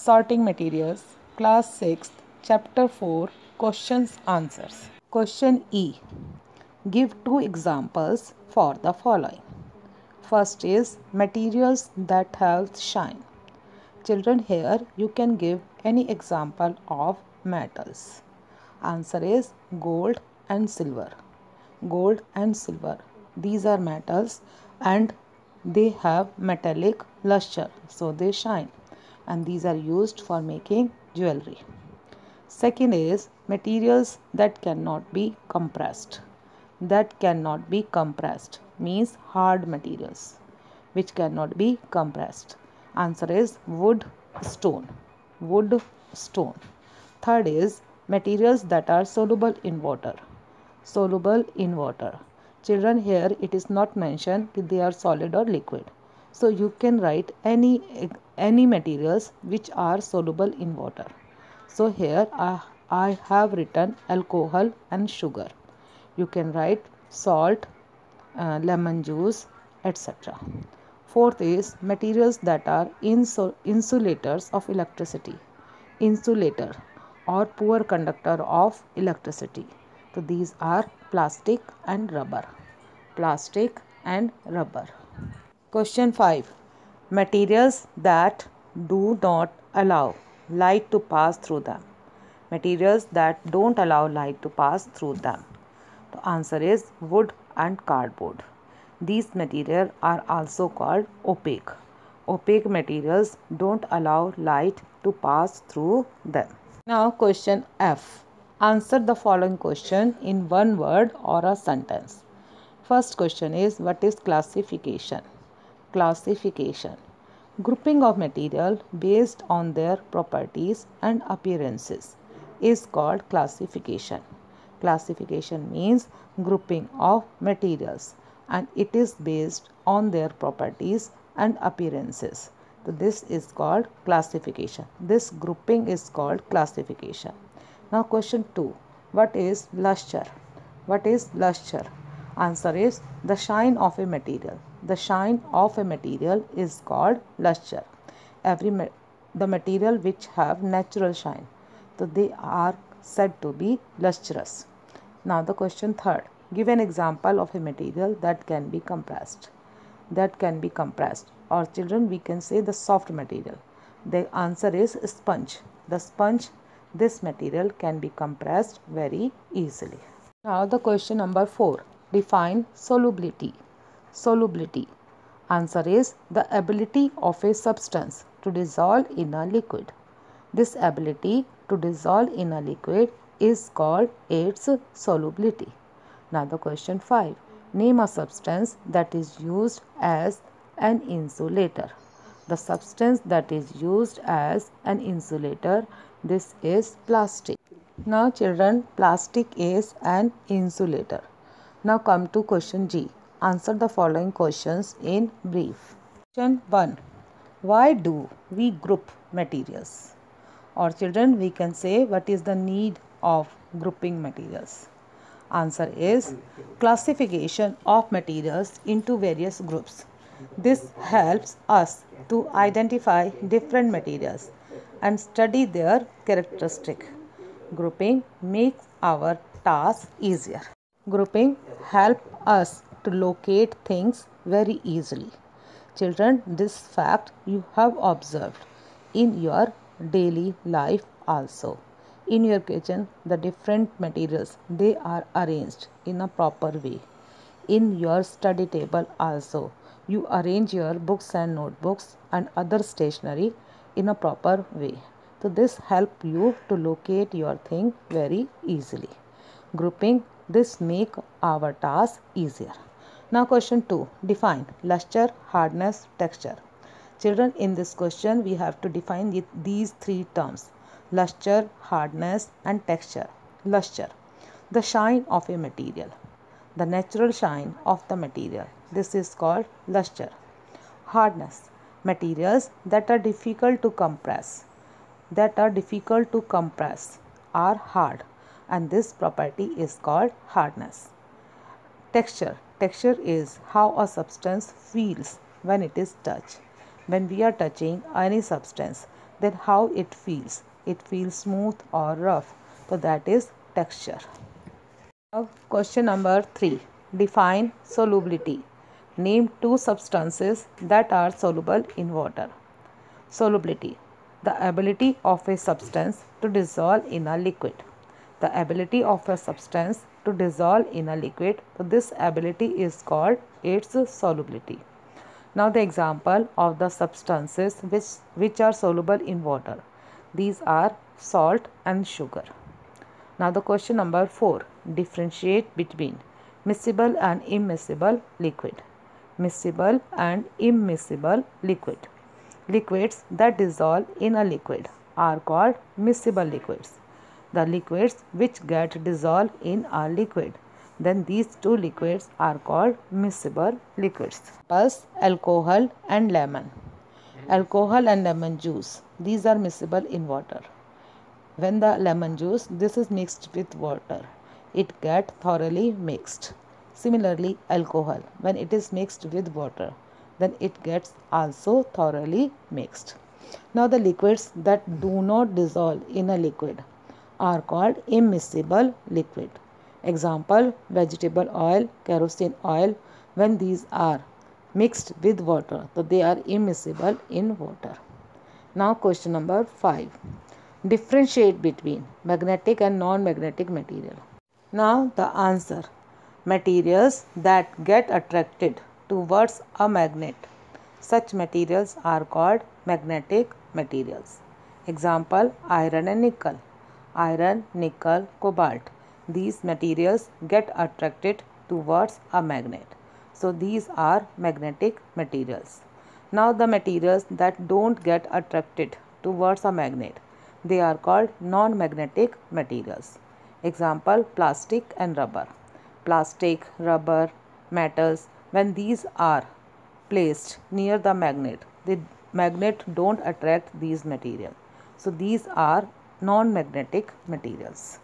Sorting Materials, Class 6, Chapter 4, Questions Answers. Question E. Give two examples for the following. First is materials that have shine. Children, here you can give any example of metals. Answer is gold and silver. Gold and silver. These are metals and they have metallic luster, so they shine, and these are used for making jewelry. Second is materials that cannot be compressed. That cannot be compressed means hard materials which cannot be compressed. Answer is wood, stone. Wood, stone. Third is materials that are soluble in water. Soluble in water. Children, here it is not mentioned if they are solid or liquid. So you can write any materials which are soluble in water. So here I have written alcohol and sugar. You can write salt, lemon juice, etc. Fourth is materials that are insulators of electricity. Insulator or poor conductor of electricity. So these are plastic and rubber. Plastic and rubber. Question 5. Materials that do not allow light to pass through them. Materials that don't allow light to pass through them. The answer is wood and cardboard. These materials are also called opaque. Opaque materials don't allow light to pass through them. Now question F. Answer the following question in one word or a sentence. First question is, what is classification? Classification. Grouping of material based on their properties and appearances is called classification. Classification means grouping of materials and it is based on their properties and appearances. So this is called classification. This grouping is called classification. Now question 2. What is luster? What is luster? Answer is the shine of a material. The shine of a material is called luster. The material which have natural shine, so they are said to be lustrous. Now the question 3rd. Give an example of a material that can be compressed. That can be compressed. Or children, we can say the soft material. The answer is sponge. The sponge, this material can be compressed very easily. Now the question number 4. Define solubility. Solubility. Answer is the ability of a substance to dissolve in a liquid. This ability to dissolve in a liquid is called its solubility. Now the question 5. Name a substance that is used as an insulator. The substance that is used as an insulator, this is plastic. Now children, plastic is an insulator. Now come to question G. Answer the following questions in brief. Question 1. Why do we group materials? Or children, we can say what is the need of grouping materials? Answer is classification of materials into various groups. This helps us to identify different materials and study their characteristics. Grouping makes our task easier. Grouping helps us to locate things very easily. Children, this fact you have observed in your daily life also. In your kitchen, the different materials, they are arranged in a proper way. In your study table also, you arrange your books and notebooks and other stationery in a proper way. So this helps you to locate your thing very easily. Grouping, this make our task easier. Now question 2. Define luster, hardness, texture. Children, in this question we have to define these three terms: luster, hardness and texture. Luster, the shine of a material, the natural shine of the material. This is called luster. Hardness, materials that are difficult to compress. Are hard, and this property is called hardness. Texture, texture is how a substance feels when it is touched. When we are touching any substance, Then how it feels? It feels smooth or rough. So that is texture. Now question number 3. Define solubility. Name two substances that are soluble in water. Solubility. The ability of a substance to dissolve in a liquid. The ability of a substance to dissolve in a liquid. So this ability is called its solubility. Now the example of the substances which are soluble in water. These are salt and sugar. Now the question number 4. Differentiate between miscible and immiscible liquid. Miscible and immiscible liquid. Liquids that dissolve in a liquid are called miscible liquids. The liquids which get dissolved in a liquid, then these two liquids are called miscible liquids. Plus alcohol and lemon. Alcohol and lemon juice, these are miscible in water. When the lemon juice, this is mixed with water, it gets thoroughly mixed. Similarly, alcohol, when it is mixed with water, then it gets also thoroughly mixed. Now the liquids that do not dissolve in a liquid are called immiscible liquid. Example, vegetable oil, kerosene oil, when these are mixed with water, so they are immiscible in water. Now question number 5. Differentiate between magnetic and non-magnetic material. Now the answer. Materials that get attracted towards a magnet. Such materials are called magnetic materials. Example, iron and nickel. Iron, nickel, cobalt. These materials get attracted towards a magnet. So these are magnetic materials. Now the materials that don't get attracted towards a magnet, they are called non-magnetic materials. Example, plastic and rubber. Plastic, rubber, metals, when these are placed near the magnet don't attract these materials. So these are non-magnetic materials.